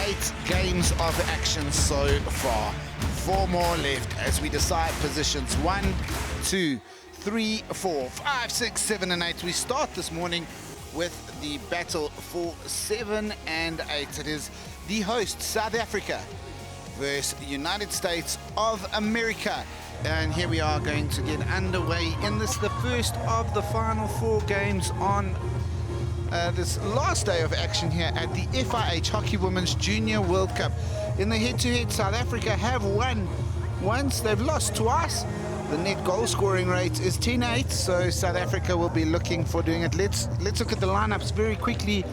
8 games of action so far. 4 more left as we decide positions 1, 2, 3, 4, 5, 6, 7, and 8. We start this morning with the battle for 7 and 8. It is the host, South Africa, versus United States of America. And here we are going to get underway in this, the first of the final 4 games on this last day of action here at the FIH Hockey Women's Junior World Cup. In the head-to-head, South Africa have won once, they've lost twice. The net goal scoring rate is 10-8, so South Africa will be looking for doing it. Let's look at the lineups very quickly.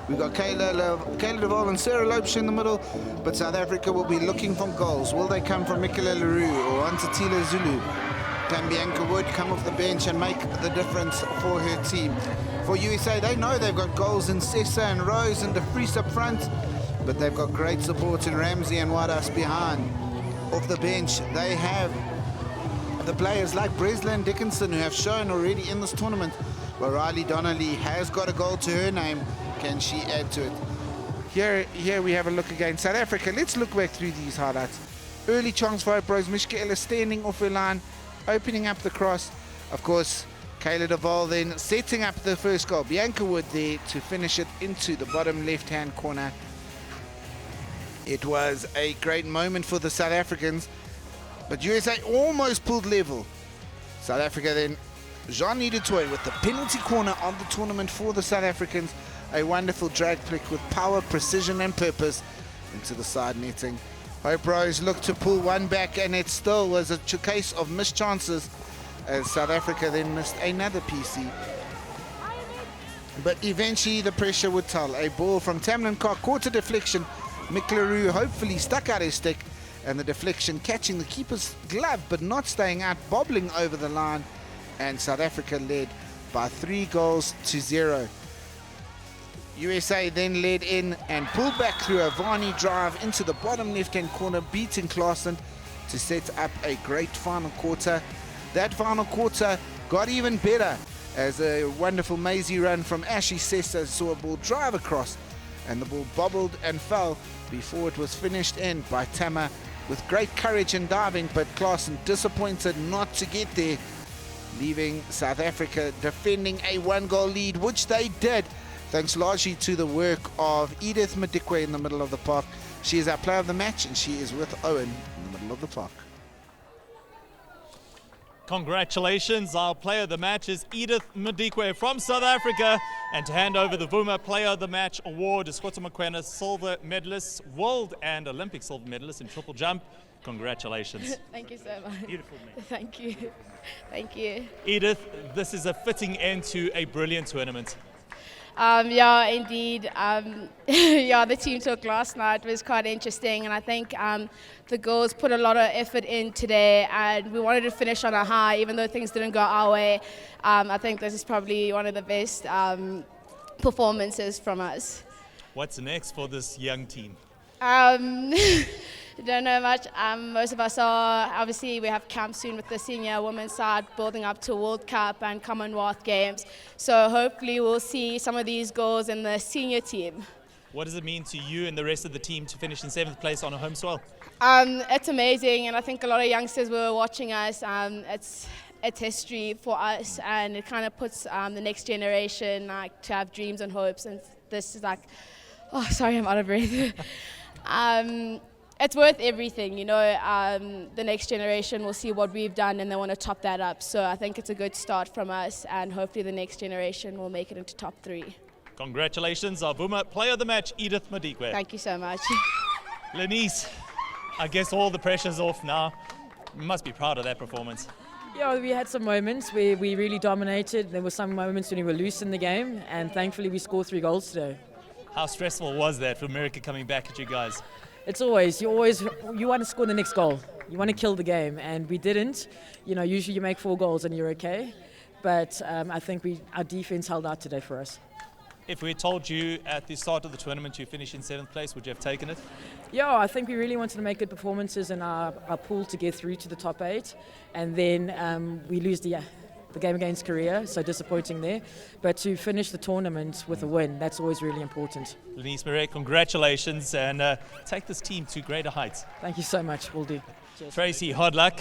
We've got Kayla Duvall and Sarah Lopes in the middle, but South Africa will be looking for goals. Will they come from Michaela Leroux or Antatila Zulu? Can Bianca Wood come off the bench and make the difference for her team? For USA, they know they've got goals in Sessa and Rose and De Vries up front, but they've got great support in Ramsey and Wadas behind. Off the bench, they have the players like Breslin Dickinson, who have shown already in this tournament. Well, Riley Donnelly has got a goal to her name. Can she add to it? Here we have a look again. South Africa, let's look back through these highlights. Early chance for Hope Rose, Mishka Ellis standing off her line, opening up the cross. Of course, Kayla Duvall then setting up the first goal. Bianca Wood there to finish it into the bottom left-hand corner. It was a great moment for the South Africans, but USA almost pulled level. South Africa then, Jean Toy with the penalty corner of the tournament for the South Africans. A wonderful drag flick with power, precision and purpose into the side netting. Hope Rose looked to pull one back, and it still was a case of missed chances as South Africa then missed another PC. But eventually the pressure would tell. A ball from Tamlin Cock caught a deflection. Mick Leroux hopefully stuck out his stick, and the deflection catching the keeper's glove but not staying out, bobbling over the line, and South Africa led by 3-0. USA then led in and pulled back through a Varney drive into the bottom left-hand corner, beating Klaassen to set up a great final quarter. That final quarter got even better as a wonderful mazy run from Ashley Sessa saw a ball drive across, and the ball bobbled and fell before it was finished in by Tama with great courage and diving, but Klaassen disappointed not to get there, leaving South Africa defending a 1-goal lead, which they did thanks largely to the work of Edith Madikwe in the middle of the park. She is our player of the match, and she is with Owen in the middle of the park. Congratulations, our player of the match is Edith Madikwe from South Africa. And to hand over the Vuma Player of the Match award is Khotso Mokoena, silver medalist, world and Olympic silver medalist in triple jump. Congratulations. Thank you so much. Beautiful, man. Thank you. Thank you. Edith, this is a fitting end to a brilliant tournament. Yeah, indeed. Yeah, the team talk last night was quite interesting, and I think the girls put a lot of effort in today, and we wanted to finish on a high, even though things didn't go our way. I think this is probably one of the best performances from us. What's next for this young team? Don't know much. Most of us are, obviously we have camp soon with the senior women's side, building up to World Cup and Commonwealth Games. So hopefully we'll see some of these goals in the senior team. What does it mean to you and the rest of the team to finish in 7th place on a home soil? It's amazing, and I think a lot of youngsters were watching us. It's history for us, and it kind of puts the next generation to have dreams and hopes. And this is like, oh, sorry, I'm out of breath. It's worth everything, you know. The next generation will see what we've done and they want to top that up. So I think it's a good start from us, and hopefully the next generation will make it into top 3. Congratulations, our Vuma Player of the Match, Edith Madikwe. Thank you so much. Lenice, I guess all the pressure's off now. You must be proud of that performance. Yeah, we had some moments where we really dominated. There were some moments when we were loose in the game, and thankfully we scored 3 goals today. How stressful was that for America coming back at you guys? It's always you want to score the next goal. You want to kill the game, and we didn't. You know, usually you make 4 goals and you're okay. But I think our defense held out today for us. If we told you at the start of the tournament you finish in 7th place, would you have taken it? Yeah, I think we really wanted to make good performances in our pool to get through to the top 8, and then we lose the the game against Korea, so disappointing there. But to finish the tournament with a win, that's always really important. Lenise Marais, congratulations, and take this team to greater heights. Thank you so much, will do. Cheers. Tracy, hard luck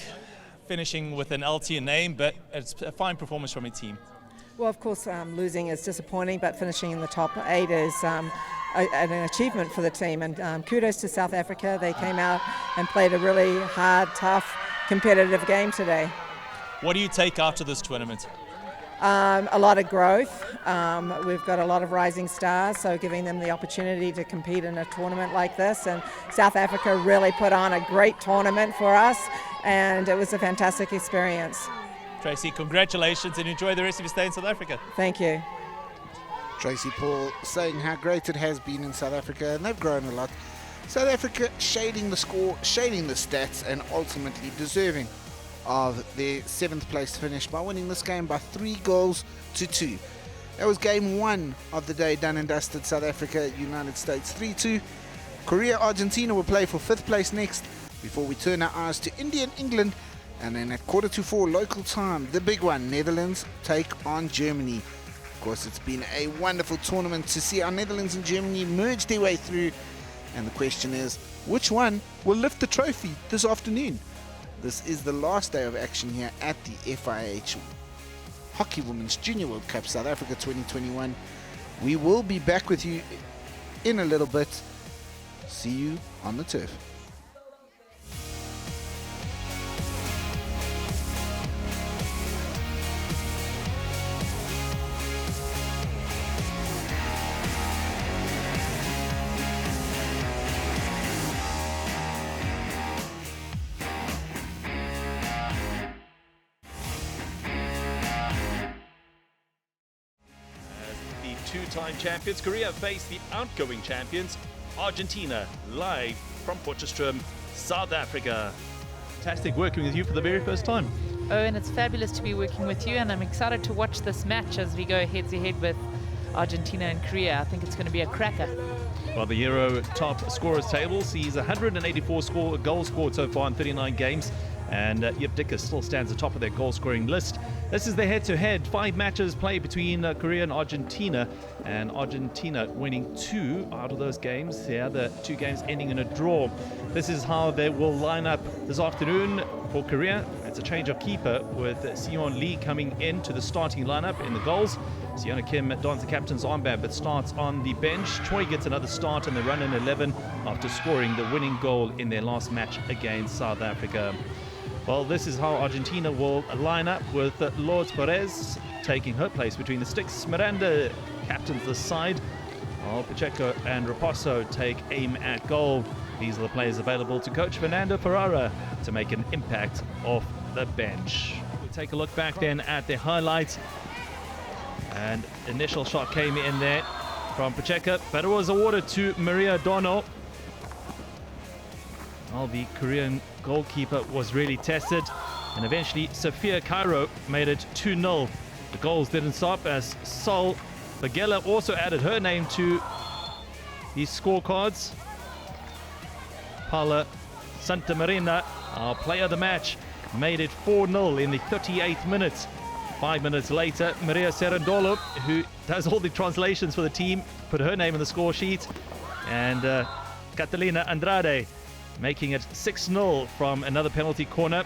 finishing with an LT name, but it's a fine performance from your team. Well, of course, losing is disappointing, but finishing in the top 8 is an achievement for the team. And kudos to South Africa. They came out and played a really hard, tough, competitive game today. What do you take after this tournament? A lot of growth. We've got a lot of rising stars, so giving them the opportunity to compete in a tournament like this. And South Africa really put on a great tournament for us, and it was a fantastic experience. Tracy, congratulations, and enjoy the rest of your stay in South Africa. Thank you. Tracy Paul saying how great it has been in South Africa, and they've grown a lot. South Africa shading the score, shading the stats, and ultimately deserving of their 7th place finish by winning this game by 3-2. That was game 1 of the day, done and dusted. South Africa, United States 3-2. Korea, Argentina will play for 5th place next before we turn our eyes to India and England. And then at 3:45 local time, the big one, Netherlands take on Germany. Of course, it's been a wonderful tournament to see our Netherlands and Germany merge their way through. And the question is, which one will lift the trophy this afternoon? This is the last day of action here at the FIH Hockey Women's Junior World Cup South Africa 2021. We will be back with you in a little bit. See you on the turf. Two-time champions, Korea face the outgoing champions, Argentina, live from Potchefstroom, South Africa. Fantastic working with you for the very first time. Oh, and it's fabulous to be working with you, and I'm excited to watch this match as we go head-to-head with Argentina and Korea. I think it's going to be a cracker. Well, the Euro top scorers table sees 184 goals scored so far in 39 games. And Yip Dicker still stands atop of their goal-scoring list. This is the head-to-head. 5 matches played between Korea and Argentina winning 2 out of those games. The other 2 games ending in a draw. This is how they will line up this afternoon for Korea. It's a change of keeper with Seon Lee coming into the starting lineup in the goals. Siona Kim dons the captain's armband but starts on the bench. Choi gets another start in the run in 11 after scoring the winning goal in their last match against South Africa. Well, this is how Argentina will line up with Lourdes Perez taking her place between the sticks. Miranda captains the side, while Pacheco and Raposo take aim at goal. These are the players available to coach Fernando Ferrara to make an impact off the bench. We'll take a look back then at the highlights. And initial shot came in there from Pacheco, but it was awarded to Maria Dono. Well, the Korean goalkeeper was really tested, and eventually Sophia Cairo made it 2-0. The goals didn't stop as Sol Bagella also added her name to these scorecards. Paula Santamarina, our player of the match, made it 4-0 in the 38th minute. 5 minutes later, Maria Serendolo, who does all the translations for the team, put her name on the score sheet, and Catalina Andrade making it 6-0 from another penalty corner.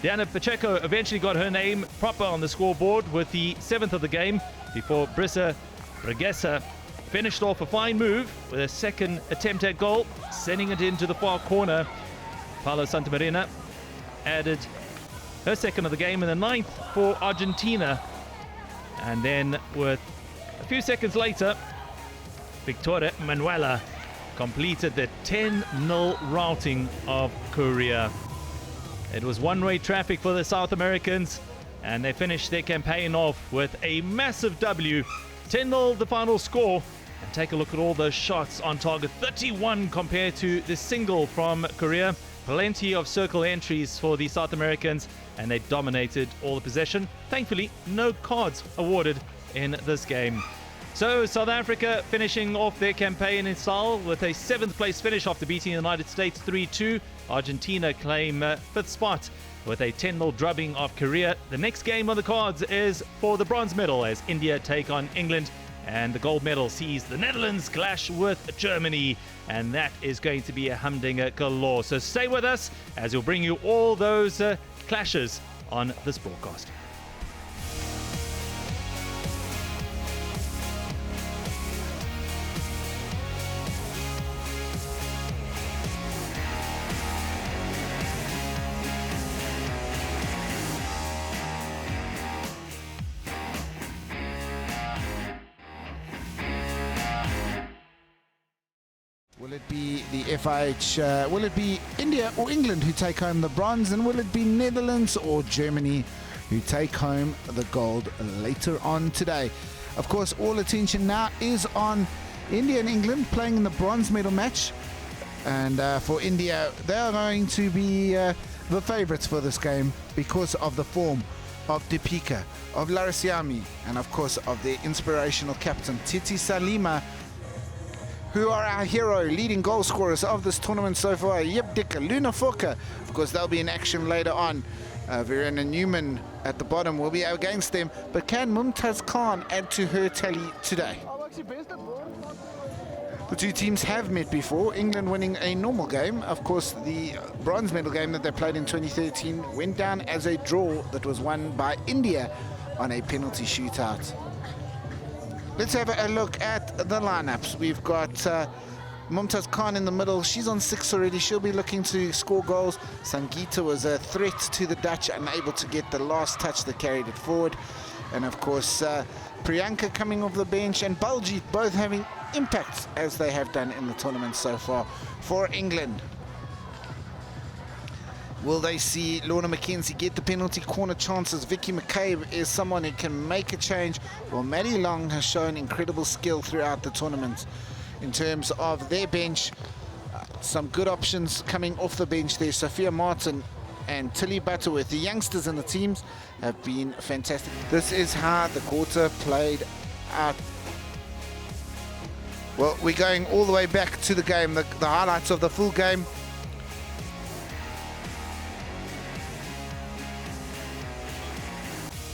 Diana Pacheco eventually got her name proper on the scoreboard with the 7th of the game before Brisa Regessa finished off a fine move with a second attempt at goal, sending it into the far corner. Paolo Santamarina added her second of the game in the 9th for Argentina. And then with a few seconds later, Victoria Manuela completed the 10-0 routing of Korea. It was one-way traffic for the South Americans, and they finished their campaign off with a massive W. 10-0 the final score. And take a look at all those shots on target. 31 compared to the single from Korea. Plenty of circle entries for the South Americans, and they dominated all the possession. Thankfully, no cards awarded in this game. So South Africa finishing off their campaign in Seoul with a 7th place finish after beating the United States 3-2. Argentina claim 5th spot with a 10-0 drubbing of Korea. The next game on the cards is for the bronze medal as India take on England, and the gold medal sees the Netherlands clash with Germany, and that is going to be a humdinger galore. So stay with us as we'll bring you all those clashes on this broadcast. Will it be the FIH, will it be India or England who take home the bronze, and will it be Netherlands or Germany who take home the gold later on today? Of course, all attention now is on India and England playing in the bronze medal match, and for India, they are going to be the favourites for this game because of the form of Deepika, of Larasiami, and of course of their inspirational captain Titi Salima, who are our hero, leading goal scorers of this tournament so far. Yep, Dicker, Luna Foka. Of course, they'll be in action later on. Verena Newman at the bottom will be against them. But can Mumtaz Khan add to her tally today? The two teams have met before, England winning a normal game. Of course, the bronze medal game that they played in 2013 went down as a draw that was won by India on a penalty shootout. Let's have a look at the lineups. We've got Mumtaz Khan in the middle. She's on 6 already. She'll be looking to score goals. Sangeeta was a threat to the Dutch, unable to get the last touch that carried it forward. And of course, Priyanka coming off the bench and Baljit both having impacts as they have done in the tournament so far for England. Will they see Lorna McKenzie get the penalty corner chances? Vicky McCabe is someone who can make a change. Well, Maddie Long has shown incredible skill throughout the tournament in terms of their bench. Some good options coming off the bench there. Sophia Martin and Tilly Butterworth, the youngsters in the teams, have been fantastic. This is how the quarter played out. Well, we're going all the way back to the game, the highlights of the full game.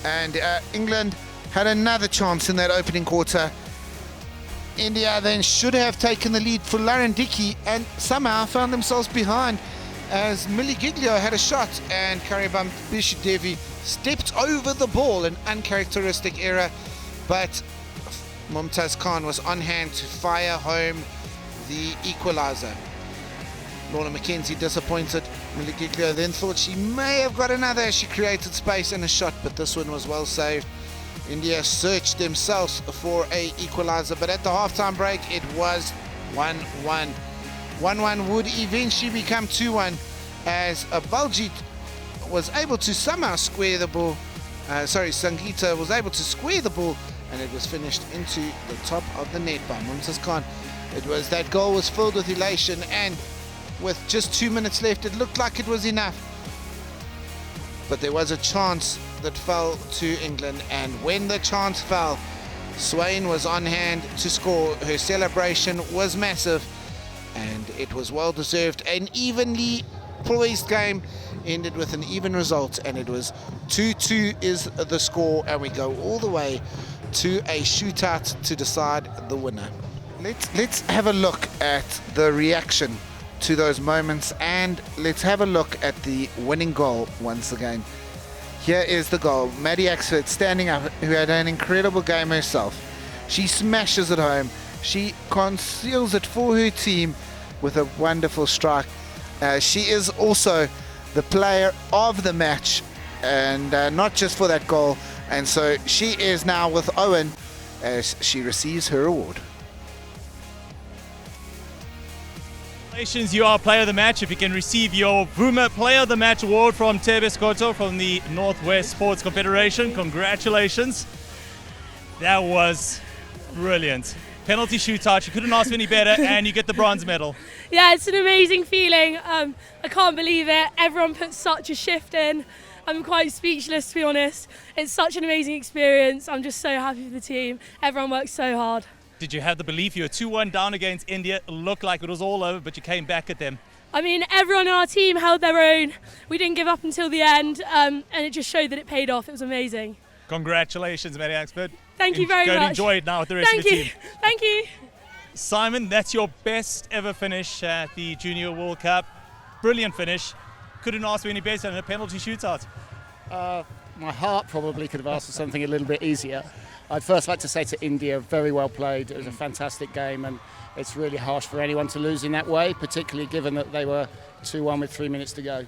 And England had another chance in that opening quarter. India then should have taken the lead for Lauren Dickey and somehow found themselves behind as Millie Giglio had a shot and Karibam Bishudevi stepped over the ball, an uncharacteristic error, but Mumtaz Khan was on hand to fire home the equaliser. Lorna McKenzie disappointed. Millie Giglio then thought she may have got another as she created space and a shot, but this one was well saved. India searched themselves for a equaliser, but at the halftime break it was 1-1. 1-1 would eventually become 2-1 as Baljit was able to somehow square the ball. Sangeeta was able to square the ball, and it was finished into the top of the net by Mumtaz Khan. That goal was filled with elation, and with just 2 minutes left, it looked like it was enough. But there was a chance that fell to England, and when the chance fell, Swain was on hand to score. Her celebration was massive, and it was well deserved. An evenly poised game ended with an even result, and it was 2-2 is the score, and we go all the way to a shootout to decide the winner. Let's have a look at the reaction to those moments, and let's have a look at the winning goal once again. Here is the goal. Maddie Axford standing up, who had an incredible game herself. She smashes it home. She conceals it for her team with a wonderful strike. She is also the player of the match, and not just for that goal. And so she is now with Owen as she receives her award. Congratulations, you are player of the match. If you can receive your Vuma Player of the Match award from Tebes Koto from the Northwest Sports Confederation. Congratulations. That was brilliant. Penalty shootout, you couldn't ask for any better, and you get the bronze medal. Yeah, it's an amazing feeling. I can't believe it. Everyone put such a shift in. I'm quite speechless, to be honest. It's such an amazing experience. I'm just so happy for the team. Everyone works so hard. Did you have the belief you were 2-1 down against India? It looked like it was all over, but you came back at them. I mean, everyone on our team held their own. We didn't give up until the end, and it just showed that it paid off. It was amazing. Congratulations, Mary Axford. Thank you very much. Go and much. enjoy it now with the rest of the team. Thank you. Simon, that's your best ever finish at the Junior World Cup. Brilliant finish. Couldn't ask for any better than a penalty shootout. My heart probably could have asked for something a little bit easier. I'd first like to say to India, very well played. It was a fantastic game, and it's really harsh for anyone to lose in that way, particularly given that they were 2-1 with 3 minutes to go.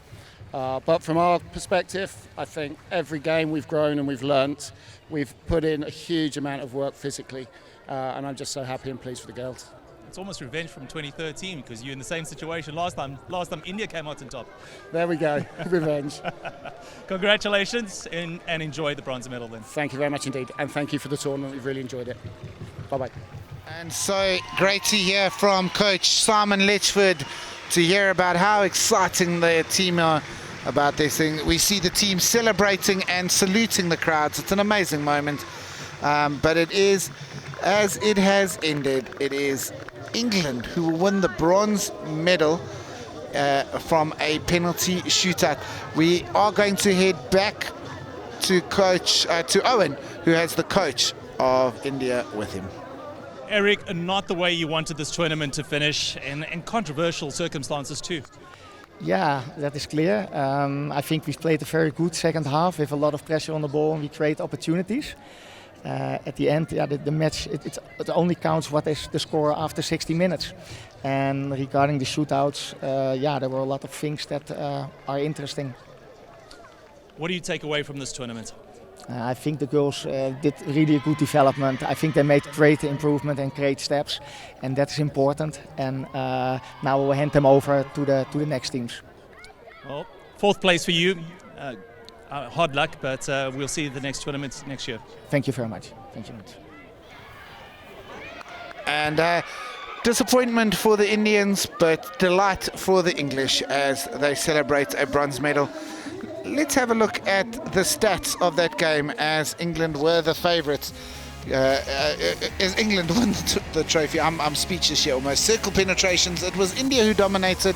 But from our perspective, I think every game we've grown and we've learnt. We've put in a huge amount of work physically, and I'm just so happy and pleased for the girls. It's almost revenge from 2013 because you're in the same situation last time. Last time India came out on top. There we go, revenge. Congratulations and enjoy the bronze medal then. Thank you very much indeed, and thank you for the tournament. We've really enjoyed it. Bye-bye. And so great to hear from Coach Simon Litchford, to hear about how exciting the team are about this thing. We see the team celebrating and saluting the crowds. It's an amazing moment, but it is, as it has ended, it is England who will win the bronze medal from a penalty shootout. We are going to head back to to Owen, who has the coach of India with him. Eric, not the way you wanted this tournament to finish, and controversial circumstances too. Yeah, that is clear. I think we played a very good second half with a lot of pressure on the ball, and we create opportunities. At the end, the match, it only counts what is the score after 60 minutes. And regarding the shootouts, there were a lot of things that are interesting. What do you take away from this tournament? I think the girls did really a good development. I think they made great improvement and great steps, and that's important. And now we'll hand them over to the next teams. Well, fourth place for you. Hard luck, but we'll see the next tournament next year. Thank you very much. Thank you very much. And disappointment for the Indians, but delight for the English as they celebrate a bronze medal. Let's have a look at the stats of that game, as England were the favourites. As England won the trophy, I'm speechless here almost. Circle penetrations, it was India who dominated,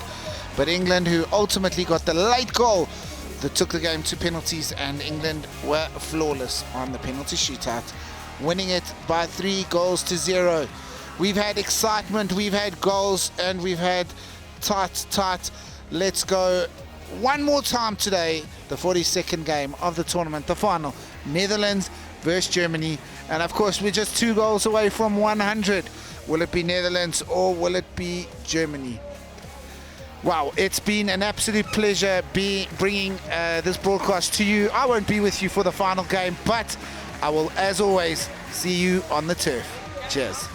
but England who ultimately got the late goal that took the game to penalties, and England were flawless on the penalty shootout, winning it by 3-0. We've had excitement, we've had goals, and we've had tight. Let's go one more time today, the 42nd game of the tournament, the final, Netherlands versus Germany. And of course, we're just 2 goals away from 100. Will it be Netherlands or will it be Germany? Wow, it's been an absolute pleasure bringing this broadcast to you. I won't be with you for the final game, but I will, as always, see you on the turf. Cheers.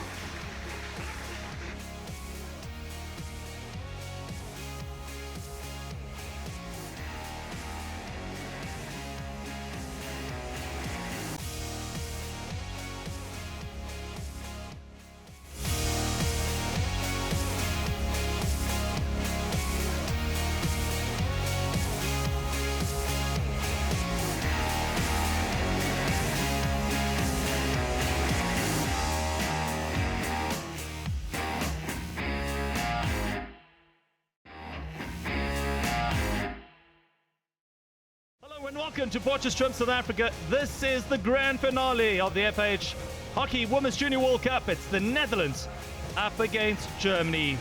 And welcome to Potchefstroom, South Africa. This is the grand finale of the FH Hockey Women's Junior World Cup. It's the Netherlands up against Germany.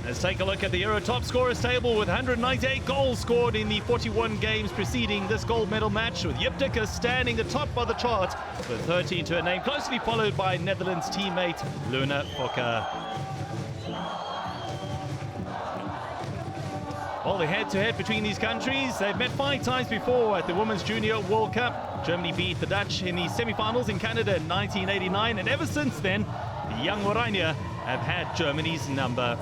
Let's take a look at the Euro top scorers table with 198 goals scored in the 41 games preceding this gold medal match, with Jip Dikker standing atop of the chart with 13 to her name, closely followed by Netherlands teammate Luna Fokker. Well, the head-to-head between these countries, they've met 5 times before at the Women's Junior World Cup. Germany beat the Dutch in the semi-finals in Canada in 1989, and ever since then, the young Oranje have had Germany's number.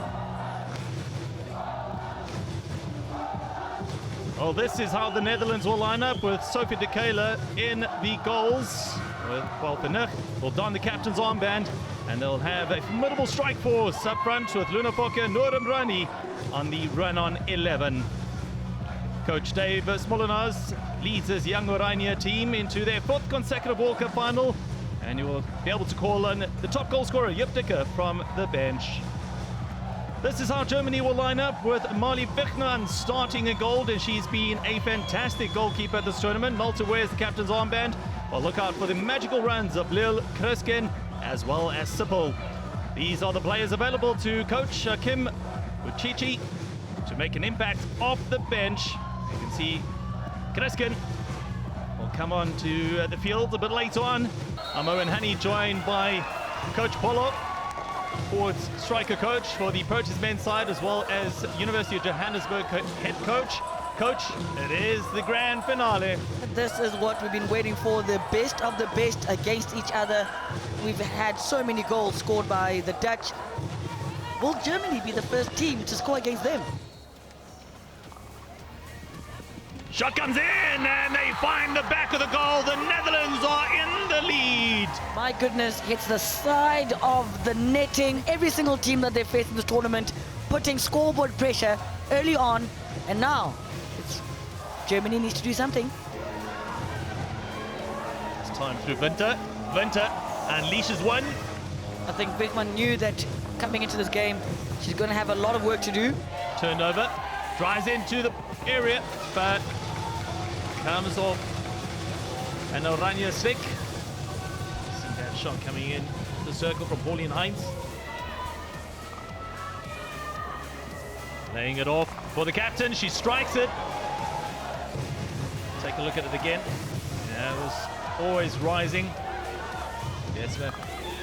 Well, this is how the Netherlands will line up, with Sophie de Keulen in the goals. Well, Vernucht will don the captain's armband, and they'll have a formidable strike force up front with Luna Fokker and Noram Rani on the run-on 11. Coach Dave Smolinas leads his young Oranje team into their 4th consecutive World Cup final, and you will be able to call on the top goal scorer, Jip Dikker, from the bench. This is how Germany will line up, with Marley Wichmann starting in goal, and she's been a fantastic goalkeeper at this tournament. Malta wears the captain's armband. Well, look out for the magical runs of Lil Kreskin as well as Sippel. These are the players available to coach Kim Uchichi to make an impact off the bench. You can see Kreskin will come on to the field a bit later on. Amo and Hani joined by Coach Polo, forwards striker coach for the Proteas men's side, as well as University of Johannesburg head coach. Coach, it is the grand finale. This is what we've been waiting for, the best of the best against each other. We've had so many goals scored by the Dutch. Will Germany be the first team to score against them? Shot comes in and they find the back of the goal. The Netherlands are in the lead. My goodness, hits the side of the netting. Every single team that they've faced in this tournament putting scoreboard pressure early on, and now Germany needs to do something. It's time through Winter. Winter unleashes one. I think Wichmann knew that coming into this game, she's going to have a lot of work to do. Turned over, drives into the area, but comes off an Oranje stick. See that shot coming in the circle from Pauline Heinz. Laying it off for the captain, she strikes it. Take a look at it again. Yeah, it was always rising. Bietzma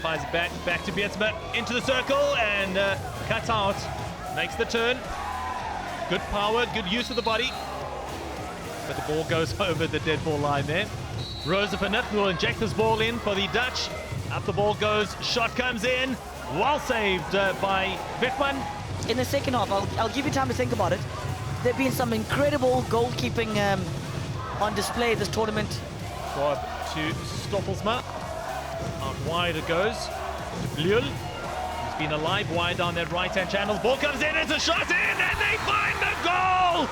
fires it back to Bietzma, into the circle, and cuts out. Makes the turn. Good power, good use of the body. But the ball goes over the dead ball line there. Rosa van Nucht will inject this ball in for the Dutch. Up the ball goes, shot comes in. Well saved by Wichmann. In the second half, I'll give you time to think about it. There have been some incredible goalkeeping on display this tournament. Bob to Stoffelsma. Out wide it goes. To Blul. He's been alive wide down that right-hand channel. Ball comes in, it's a shot in, and they find the goal!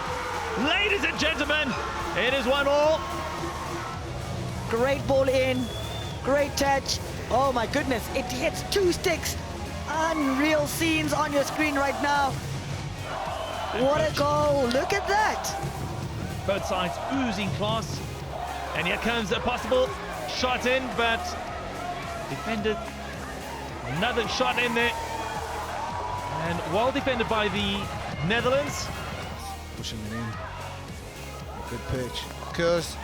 Ladies and gentlemen, it is 1-1. Great ball in, great touch. Oh my goodness, it hits 2 sticks. Unreal scenes on your screen right now. What a goal, look at that. Both sides oozing class. And here comes a possible shot in, but defended. Another shot in there. And well defended by the Netherlands. Pushing it in. Good pitch. Kurs.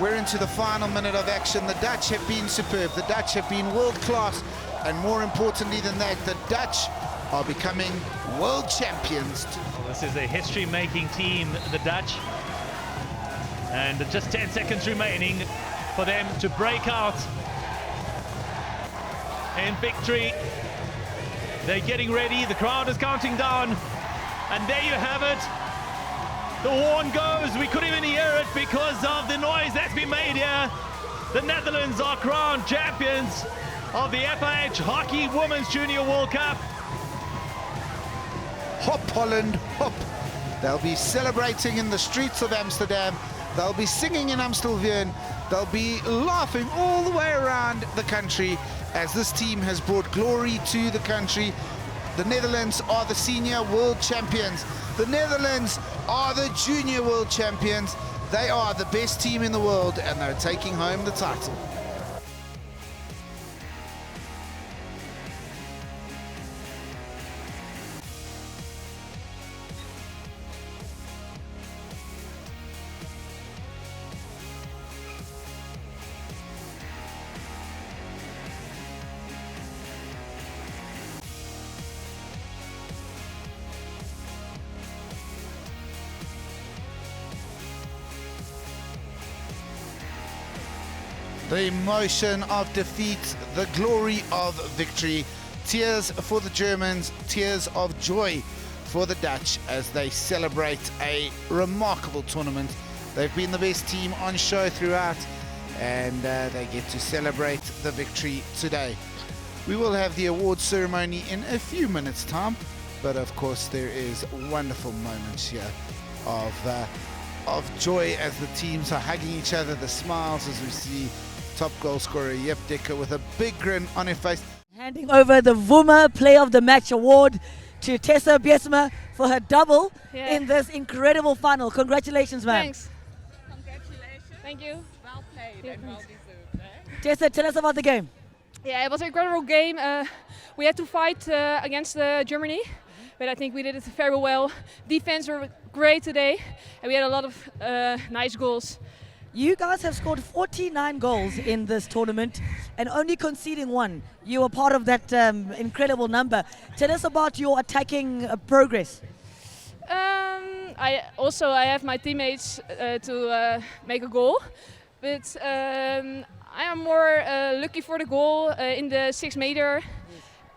We're into the final minute of action. The Dutch have been superb. The Dutch have been world class. And more importantly than that, the Dutch are becoming world champions. Well, this is a history-making team, the Dutch. And just 10 seconds remaining for them to break out in victory. They're getting ready. The crowd is counting down. And there you have it. The horn goes. We couldn't even hear it because of the noise that's been made here. The Netherlands are crowned champions of the FIH Hockey Women's Junior World Cup. Hop Holland, hop. They'll be celebrating in the streets of Amsterdam. They'll be singing in Amstelveen. They'll be laughing all the way around the country as this team has brought glory to the country. The Netherlands are the senior world champions. The Netherlands are the junior world champions. They are the best team in the world, and they're taking home the title. The emotion of defeat, the glory of victory. Tears for the Germans, tears of joy for the Dutch as they celebrate a remarkable tournament. They've been the best team on show throughout, and they get to celebrate the victory today. We will have the award ceremony in a few minutes' time, But of course, there is wonderful moments here of joy as the teams are hugging each other, the smiles as we see top goal scorer Jep Dekker with a big grin on her face. Handing over the Vuma Player of the Match award to Tessa Biesma for her double in this incredible final. Congratulations, ma'am. Thanks. Congratulations. Thank you. Well played and well deserved. Tessa, tell us about the game. Yeah, it was an incredible game. We had to fight against Germany, but I think we did it very well. Defense were great today, and we had a lot of nice goals. You guys have scored 49 goals in this tournament and only conceding one. You were part of that incredible number. Tell us about your attacking progress. I have my teammates to make a goal, but I am more lucky for the goal in the 6 meter.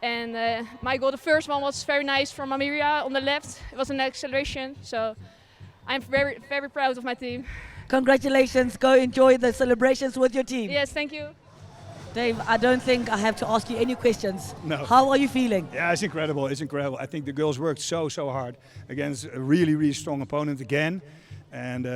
And my goal, the first one, was very nice from Amiria on the left. It was an acceleration, so I'm very, very proud of my team. Congratulations. Go enjoy the celebrations with your team. Yes, thank you. Dave, I don't think I have to ask you any questions. No. How are you feeling? Yeah, it's incredible. It's incredible. I think the girls worked so hard against a really, really strong opponent again. And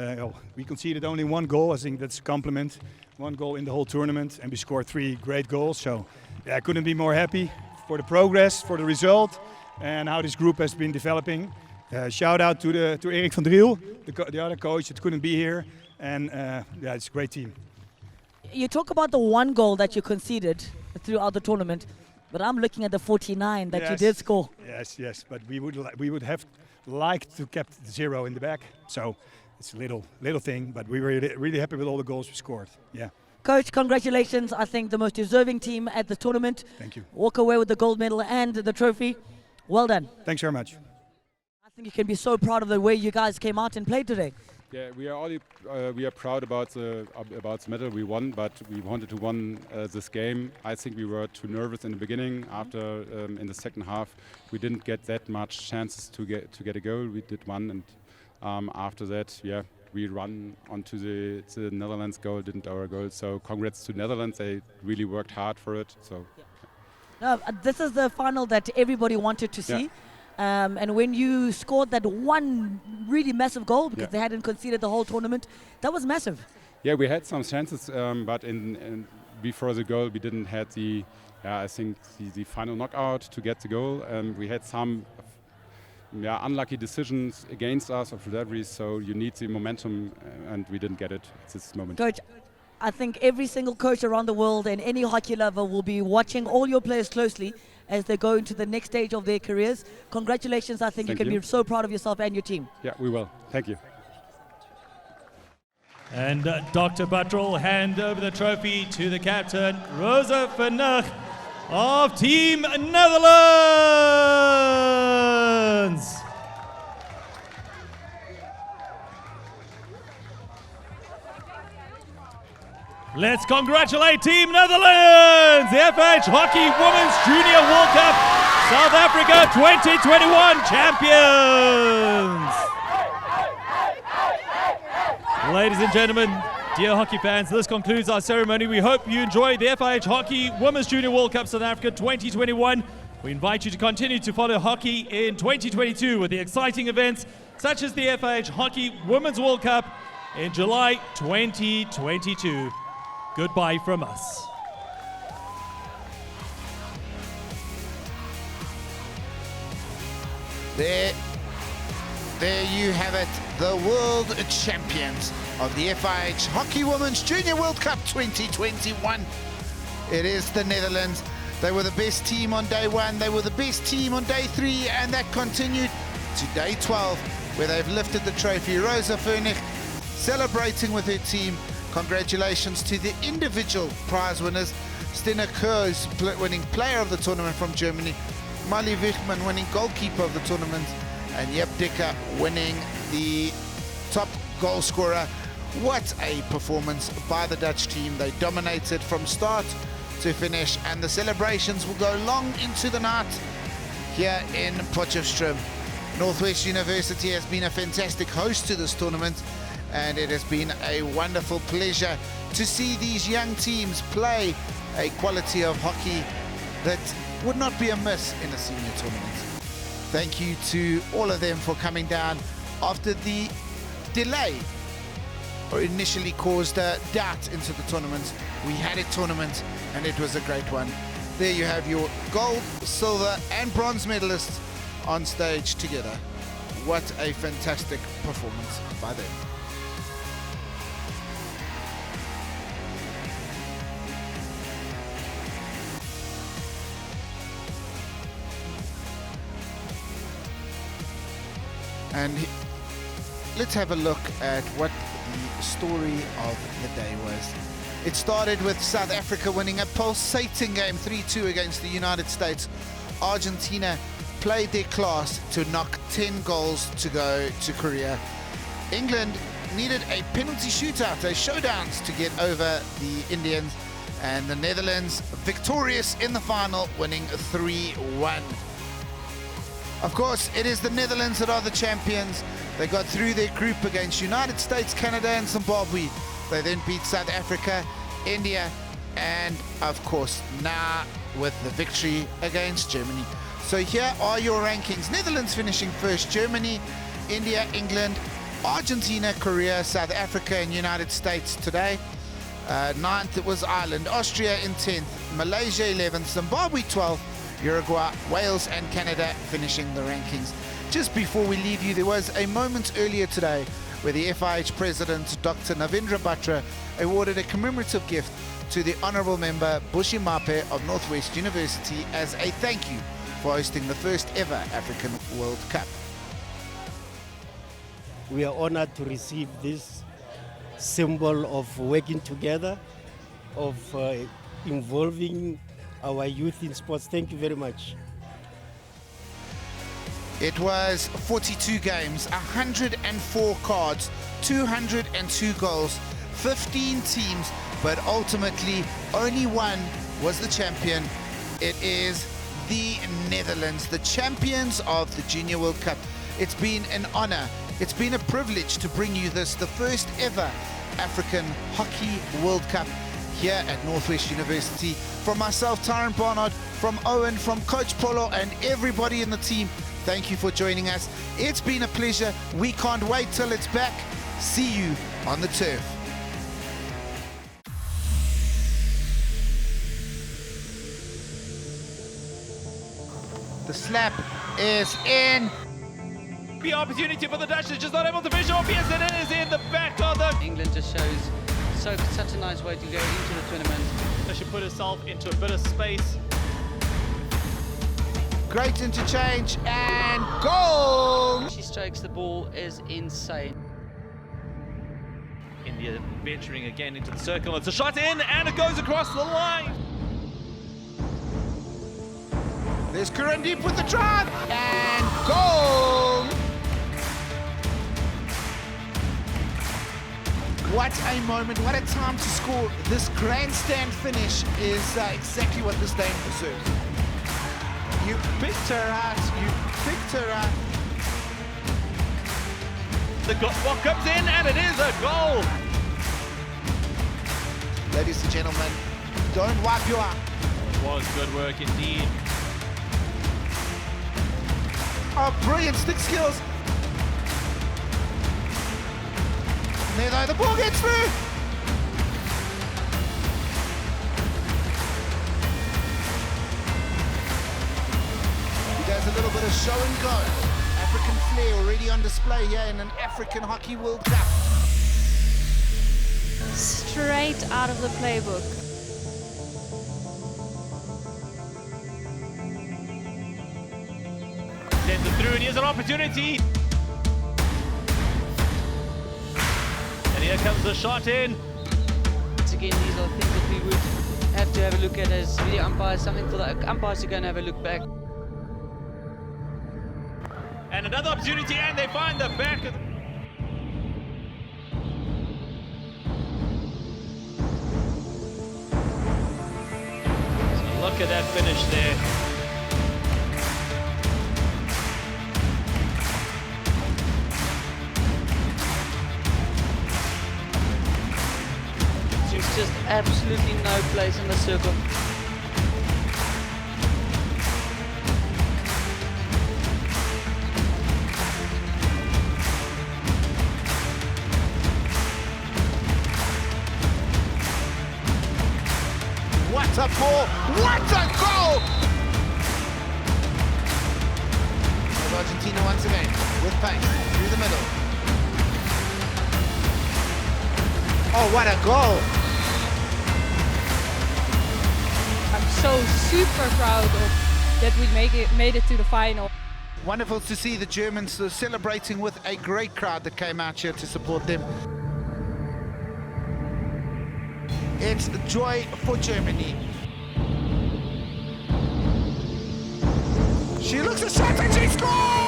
we conceded only 1 goal. I think that's a compliment. 1 goal in the whole tournament, and we scored 3 great goals. So yeah, I couldn't be more happy for the progress, for the result, and how this group has been developing. Shout out to Erik van Driel, the other coach that couldn't be here. And yeah, it's a great team. You talk about the 1 goal that you conceded throughout the tournament, but I'm looking at the 49 that you did score. Yes, but we would have liked to kept 0 in the back. So it's a little thing, but we were really happy with all the goals we scored. Yeah. Coach, congratulations. I think the most deserving team at the tournament. Thank you. Walk away with the gold medal and the trophy. Well done. Thanks very much. I think you can be so proud of the way you guys came out and played today. Yeah, we are proud about the medal we won, but we wanted to win this game. I think we were too nervous in the beginning. After in the second half, we didn't get that much chances to get a goal. We did one, and after that, yeah, we run onto the Netherlands goal, didn't our goal. So congrats to Netherlands. They really worked hard for it. So. Yeah. No, this is the final that everybody wanted to see. Yeah. And when you scored that 1 really massive goal, because they hadn't conceded the whole tournament, that was massive. Yeah, we had some chances, but before the goal, we didn't have the final knockout to get the goal. We had some unlucky decisions against us of referees, so you need the momentum, and we didn't get it at this moment. Coach, I think every single coach around the world and any hockey lover will be watching all your players closely as they go into the next stage of their careers. Congratulations. I think you can be so proud of yourself and your team. Yeah, we will. Thank you. And Dr. Buttrell hand over the trophy to the captain, Rosa Vernug of Team Netherlands. Let's congratulate Team Netherlands, the FH Hockey Women's Junior World Cup South Africa 2021 champions. Ladies and gentlemen, dear hockey fans, this concludes our ceremony. We hope you enjoyed the FIH Hockey Women's Junior World Cup South Africa 2021. We invite you to continue to follow hockey in 2022 with the exciting events such as the FIH Hockey Women's World Cup in July 2022. Goodbye from us. There you have it, the world champions of the FIH Hockey Women's Junior World Cup 2021. It is the Netherlands. They were the best team on day 1, they were the best team on day 3, and that continued to day 12, where they've lifted the trophy. Rosa Vernug celebrating with her team. Congratulations to the individual prize winners. Stena Kurz winning player of the tournament from Germany. Molly Wichmann winning goalkeeper of the tournament. And Jep Dekker winning the top goal scorer. What a performance by the Dutch team. They dominated from start to finish, and the celebrations will go long into the night here in Potchefstroom. Northwest University has been a fantastic host to this tournament, and it has been a wonderful pleasure to see these young teams play a quality of hockey that would not be amiss in a senior tournament. Thank you to all of them for coming down after the delay or initially caused doubt into the tournament. We had a tournament and it was a great one. There you have your gold, silver and bronze medalists on stage together. What a fantastic performance by them. And let's have a look at what the story of the day was. It started with South Africa winning a pulsating game 3-2 against the United States. Argentina played their class to knock 10 goals to go to Korea. England needed a penalty shootout, a showdown to get over the Indians, and the Netherlands victorious in the final, winning 3-1. Of course, it is the Netherlands that are the champions. They got through their group against United States, Canada and Zimbabwe. They then beat South Africa, India, and of course now with the victory against Germany. So here are your rankings. Netherlands finishing first, Germany, India, England, Argentina, Korea, South Africa and United States today. 9th it was Ireland, Austria in 10th, Malaysia 11th, Zimbabwe 12th, Uruguay, Wales and Canada finishing the rankings. Just before we leave you, there was a moment earlier today where the FIH President, Dr. Navindra Batra, awarded a commemorative gift to the Honourable Member Bushi Mape of Northwest University as a thank you for hosting the first ever African World Cup. We are honoured to receive this symbol of working together, of involving our youth in sports. Thank you very much. It was 42 games, 104 cards, 202 goals, 15 teams, but ultimately only one was the champion. It is the Netherlands, the champions of the Junior World Cup. It's been an honor, it's been a privilege to bring you this, the first ever African Hockey World Cup here at Northwest University. From myself, Tyron Barnard, from Owen, from Coach Polo and everybody in the team, thank you for joining us. It's been a pleasure. We can't wait till it's back. See you on the turf. The slap is in. The opportunity for the Dutch is just not able to finish off. Yes, and it is in the back of the... England just shows such a nice way to go into the tournament. She put herself into a bit of space. Great interchange and goal! She strikes the ball is insane. India venturing again into the circle. It's a shot in and it goes across the line. There's Karandeep with the try and goal! What a moment, what a time to score. This grandstand finish is exactly what this game deserves. You picked her out, you picked her out. The ball comes in and it is a goal. Ladies and gentlemen, don't wipe your eye. It was good work indeed. Oh, brilliant stick skills. There though, the ball gets through. He does a little bit of show and go. African flair already on display here in an African Hockey World Cup. Straight out of the playbook. Sends it through and here's an opportunity. And here comes the shot in. Once again, these are things that we would have to have a look at as video umpires, something for the umpires to go and have a look back. And another opportunity and they find the back of the... So look at that finish there. Just absolutely no place in the circle. What a ball! What a goal! There's Argentina once again with pace through the middle. Oh, what a goal! I'm so super proud of that we made it to the final. Wonderful to see the Germans celebrating with a great crowd that came out here to support them. It's joy for Germany. She looks a shot and she scores!